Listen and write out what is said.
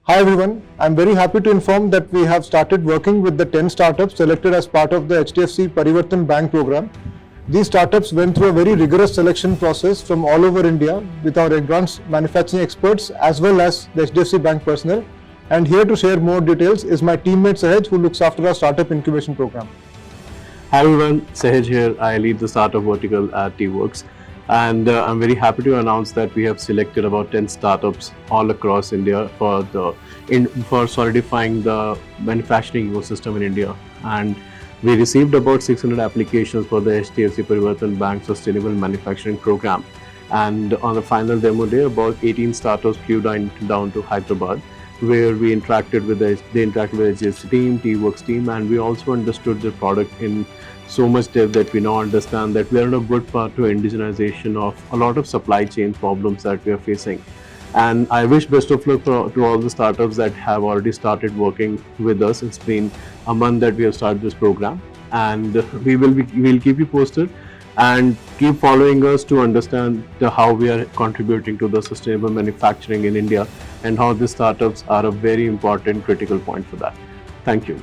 Hi everyone, I'm very happy to inform that we have started working with the 10 startups selected as part of the HDFC Parivartan Bank program. These startups went through a very rigorous selection process from all over India with our advanced manufacturing experts as well as the HDFC Bank personnel. And here to share more details is my teammate Sahaj, who looks after our startup incubation program. Hi everyone, Sahaj here. I lead the startup vertical at TWorks, and I'm very happy to announce that we have selected about 10 startups all across India for solidifying the manufacturing ecosystem in India. And we received about 600 applications for the HDFC Parivartan Bank Sustainable Manufacturing Program. And on the final demo day, about 18 startups flew down to Hyderabad, where we interacted with the HDFC team, TWorks team, and we also understood the product in so much depth that we now understand that we are on a good path to indigenization of a lot of supply chain problems that we are facing. And I wish best of luck to all the startups that have already started working with us. It's been a month that we have started this program, and we'll keep you posted and keep following us to understand how we are contributing to the sustainable manufacturing in India and how the startups are a very important critical point for that. Thank you.